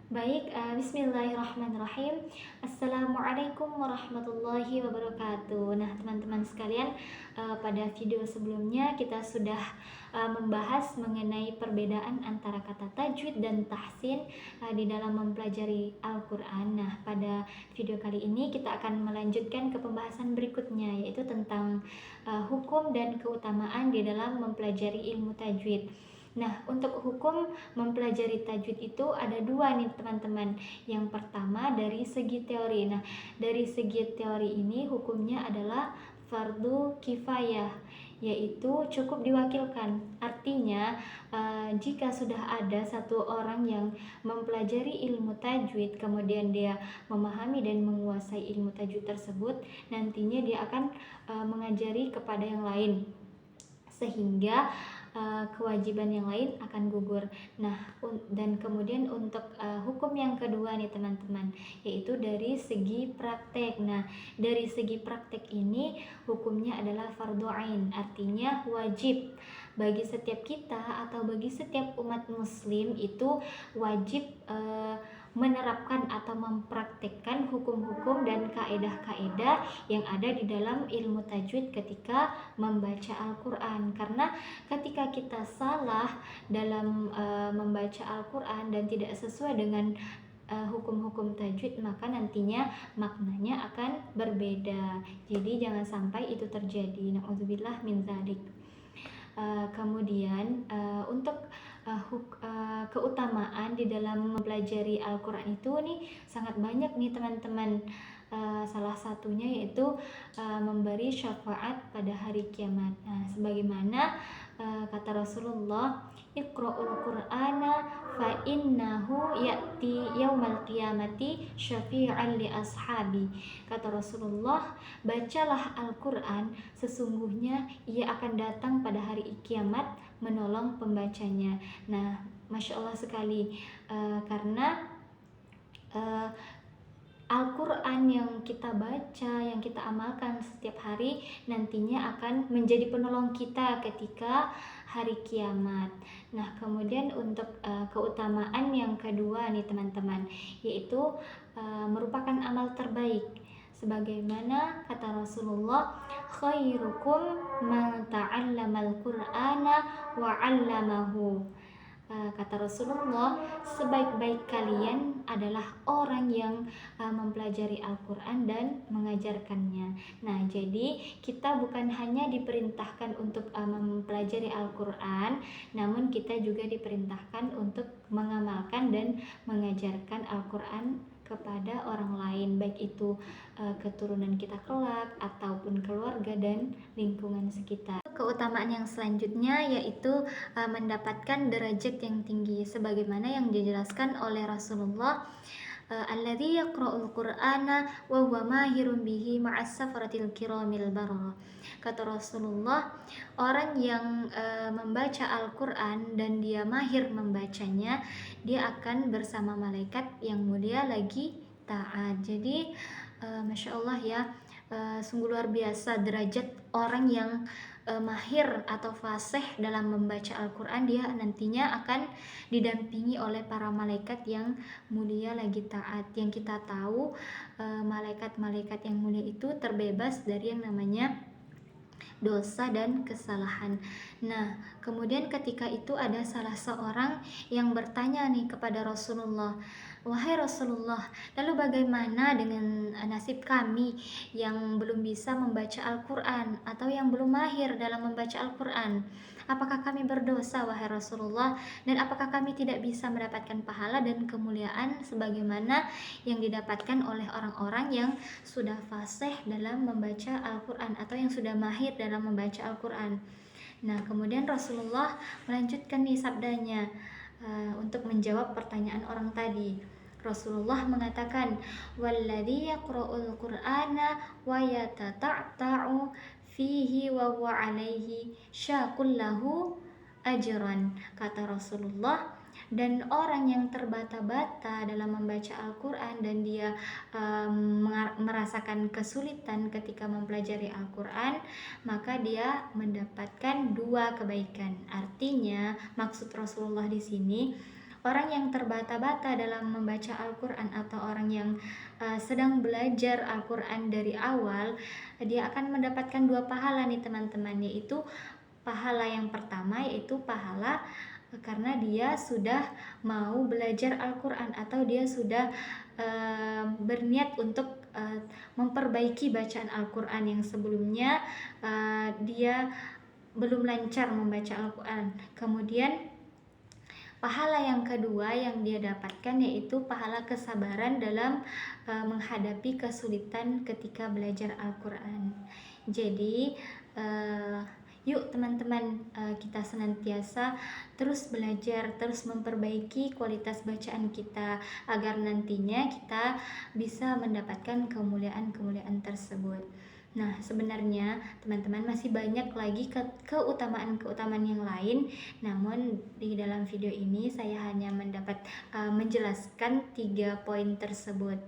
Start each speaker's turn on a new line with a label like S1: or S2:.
S1: Baik, bismillahirrahmanirrahim. Assalamualaikum warahmatullahi wabarakatuh. Nah, teman-teman sekalian, pada video sebelumnya kita sudah membahas mengenai perbedaan antara kata tajwid dan tahsin di dalam mempelajari Al-Quran. Nah, pada video kali ini kita akan melanjutkan ke pembahasan berikutnya, yaitu tentang hukum dan keutamaan di dalam mempelajari ilmu tajwid. Nah, untuk hukum mempelajari tajwid itu ada dua nih teman-teman. Yang pertama dari segi teori. Nah, dari segi teori ini hukumnya adalah fardu kifayah, yaitu cukup diwakilkan. Artinya, jika sudah ada satu orang yang mempelajari ilmu tajwid, kemudian dia memahami dan menguasai ilmu tajwid tersebut, nantinya dia akan mengajari kepada yang lain, sehingga kewajiban yang lain akan gugur. Nah, dan kemudian untuk hukum yang kedua nih teman-teman, yaitu dari segi praktek. Nah, dari segi praktek ini hukumnya adalah fardhu ain, artinya wajib bagi setiap kita atau bagi setiap umat muslim itu wajib menerapkan atau mempraktekkan hukum-hukum dan kaedah-kaedah yang ada di dalam ilmu tajwid ketika membaca Al-Quran. Karena ketika kita salah dalam membaca Al-Quran dan tidak sesuai dengan hukum-hukum tajwid, maka nantinya maknanya akan berbeda. Jadi jangan sampai itu terjadi. Na'udzubillah min dzalik. Kemudian untuk keutamaan di dalam mempelajari Al-Quran itu nih sangat banyak nih teman-teman. Salah satunya yaitu memberi syafaat pada hari kiamat. Nah, sebagaimana kata Rasulullah, Iqra'ul Qur'ana fa innahu ya'ti yaumal qiyamati syafi'an li ashabi. Kata Rasulullah, bacalah Al-Quran, sesungguhnya ia akan datang pada hari kiamat menolong pembacanya. Nah, Masya Allah sekali, karena Al-Quran yang kita baca, yang kita amalkan setiap hari nantinya akan menjadi penolong kita ketika hari kiamat. Nah, kemudian untuk keutamaan yang kedua nih teman-teman, yaitu merupakan amal terbaik. Sebagaimana kata Rasulullah, khairukum man ta'allamal Qur'ana wa 'allamahu. Kata Rasulullah, sebaik-baik kalian adalah orang yang mempelajari Al-Quran dan mengajarkannya. Nah, jadi kita bukan hanya diperintahkan untuk mempelajari Al-Quran, namun kita juga diperintahkan untuk mengamalkan dan mengajarkan Al-Quran kepada orang lain, baik itu keturunan kita kelak ataupun keluarga dan lingkungan sekitar. Keutamaan yang selanjutnya yaitu mendapatkan derajat yang tinggi, sebagaimana yang dijelaskan oleh Rasulullah, alladzi yaqra'ul qur'ana wa huwa mahirun bihi ma'as safaratil kiramil bararah. Kata Rasulullah, orang yang membaca Al-Quran dan dia mahir membacanya, dia akan bersama malaikat yang mulia lagi taat. Jadi Masya Allah ya, sungguh luar biasa derajat orang yang mahir atau fasih dalam membaca Al-Quran. Dia nantinya akan didampingi oleh para malaikat yang mulia lagi taat. Yang kita tahu malaikat-malaikat yang mulia itu terbebas dari yang namanya dosa dan kesalahan. Nah, kemudian ketika itu ada salah seorang yang bertanya nih kepada Rasulullah, wahai Rasulullah, lalu bagaimana dengan nasib kami yang belum bisa membaca Al-Quran atau yang belum mahir dalam membaca Al-Quran? Apakah kami berdosa, wahai Rasulullah, dan apakah kami tidak bisa mendapatkan pahala dan kemuliaan sebagaimana yang didapatkan oleh orang-orang yang sudah fasih dalam membaca Al-Quran atau yang sudah mahir dalam membaca Al-Quran? Nah, kemudian Rasulullah melanjutkan nih sabdanya untuk menjawab pertanyaan orang tadi. Rasulullah mengatakan, walladzi yaqra'ul qur'ana wa yatata'ta'u fihi wa huwa 'alaihi syaqul lahu ajran. Kata Rasulullah, dan orang yang terbata-bata dalam membaca Al-Quran dan dia merasakan kesulitan ketika mempelajari Al-Quran, maka dia mendapatkan dua kebaikan. Artinya, maksud Rasulullah di sini, orang yang terbata-bata dalam membaca Al-Quran atau orang yang sedang belajar Al-Quran dari awal, dia akan mendapatkan 2 pahala nih teman-teman, yaitu pahala yang pertama yaitu pahala karena dia sudah mau belajar Al-Quran atau dia sudah berniat untuk memperbaiki bacaan Al-Quran yang sebelumnya dia belum lancar membaca Al-Quran. Kemudian pahala yang kedua yang dia dapatkan yaitu pahala kesabaran dalam menghadapi kesulitan ketika belajar Al-Quran. Jadi yuk teman-teman, kita senantiasa terus belajar, terus memperbaiki kualitas bacaan kita agar nantinya kita bisa mendapatkan kemuliaan-kemuliaan tersebut. Nah, sebenarnya teman-teman masih banyak lagi keutamaan-keutamaan yang lain, namun di dalam video ini saya hanya menjelaskan 3 poin tersebut.